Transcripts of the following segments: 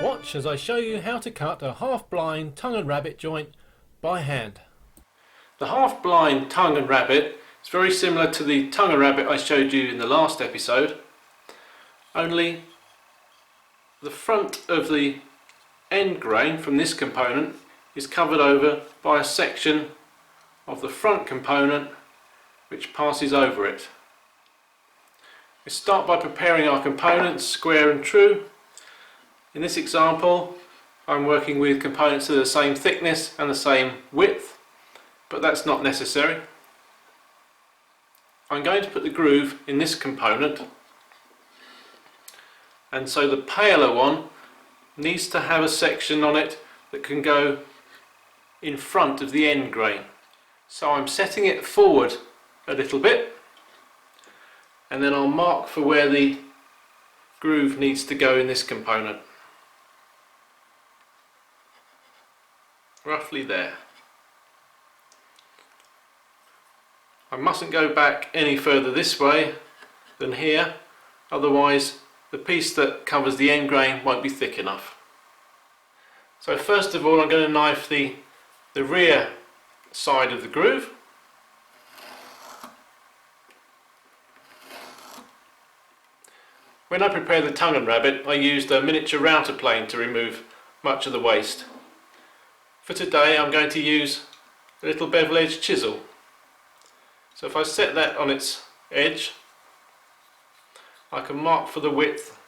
Watch as I show you how to cut a half-blind tongue and rabbet joint by hand. The half-blind tongue and rabbet is very similar to the tongue and rabbet I showed you in the last episode, only the front of the end grain from this component is covered over by a section of the front component which passes over it. We start by preparing our components square and true. In this example I'm working with components that are the same thickness and the same width, but that's not necessary. I'm going to put the groove in this component, and so the paler one needs to have a section on it that can go in front of the end grain. So I'm setting it forward a little bit, and then I'll mark for where the groove needs to go in this component. Roughly there. I mustn't go back any further this way than here, otherwise the piece that covers the end grain won't be thick enough. So first of all I'm going to knife the rear side of the groove. When I prepared the tongue and rabbet, I used a miniature router plane to remove much of the waste. For today I'm going to use a little bevel edge chisel. So if I set that on its edge, I can mark for the width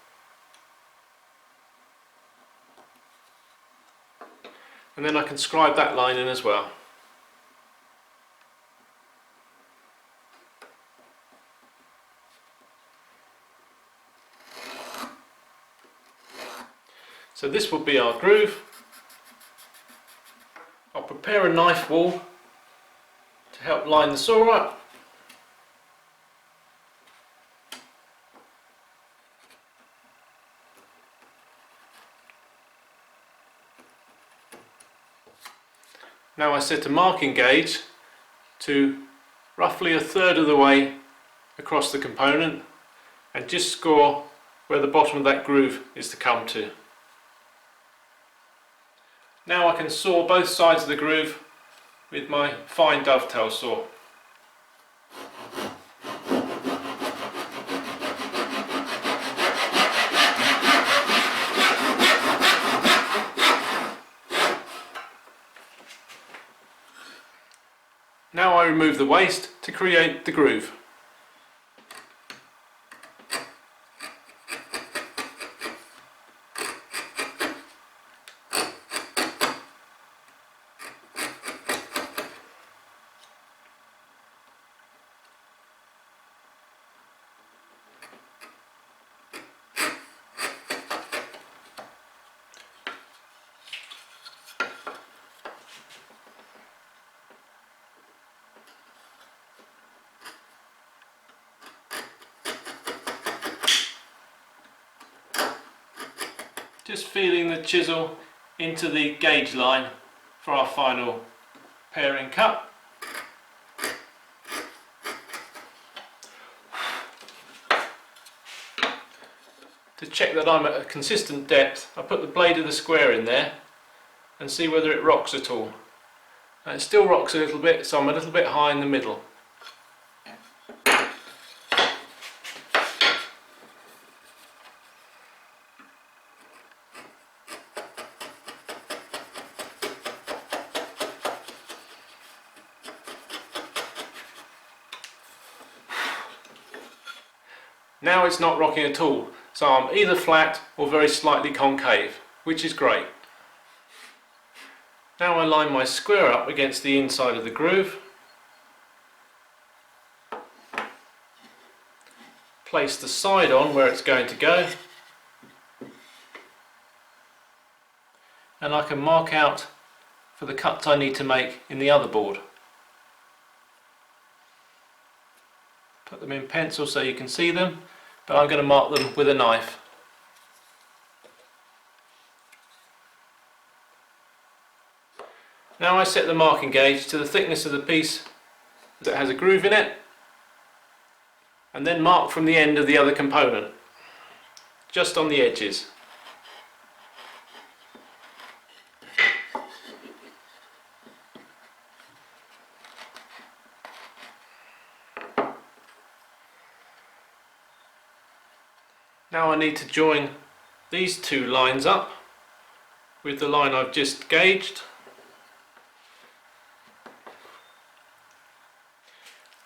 and then I can scribe that line in as well. So this will be our groove. I'll prepare a knife wall to help line the saw up. Now I set a marking gauge to roughly a third of the way across the component and just score where the bottom of that groove is to come to. Now I can saw both sides of the groove with my fine dovetail saw. Now I remove the waste to create the groove. Just feeding the chisel into the gauge line for our final pairing cut. To check that I'm at a consistent depth, I put the blade of the square in there and see whether it rocks at all. And it still rocks a little bit, so I'm a little bit high in the middle. Now it's not rocking at all, so I'm either flat or very slightly concave, which is great. Now I line my square up against the inside of the groove, place the side on where it's going to go, and I can mark out for the cuts I need to make in the other board. Put them in pencil so you can see them, but I'm going to mark them with a knife. Now I set the marking gauge to the thickness of the piece that has a groove in it, and then mark from the end of the other component, just on the edges. Now I need to join these two lines up with the line I've just gauged.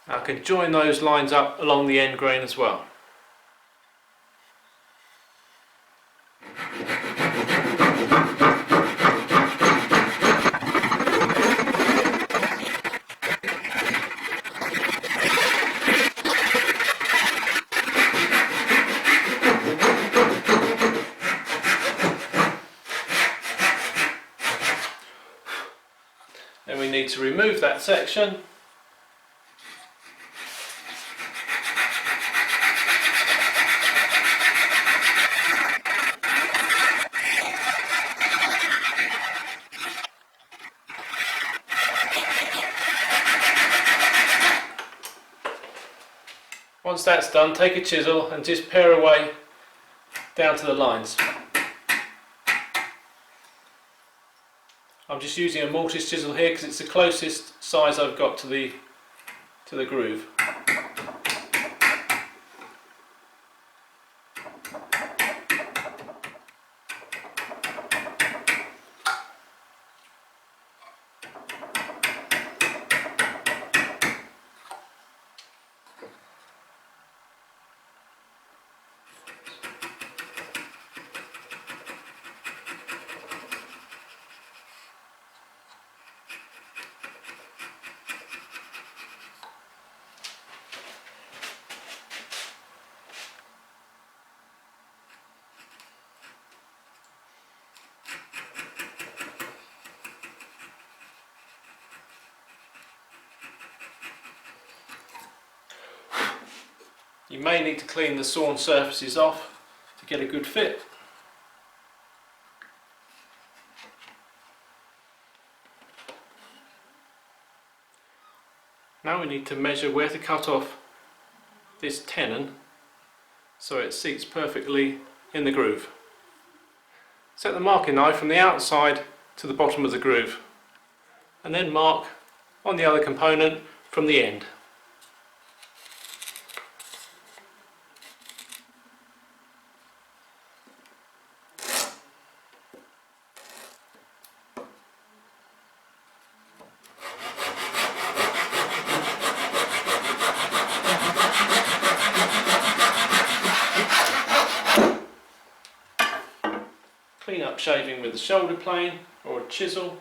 I can join those lines up along the end grain as well. Then we need to remove that section. Once that's done, take a chisel and just pare away down to the lines. I'm just using a mortise chisel here because it's the closest size I've got to the groove. You may need to clean the sawn surfaces off to get a good fit. Now we need to measure where to cut off this tenon so it seats perfectly in the groove. Set the marking knife from the outside to the bottom of the groove and then mark on the other component from the end. Clean up shaving with a shoulder plane or a chisel.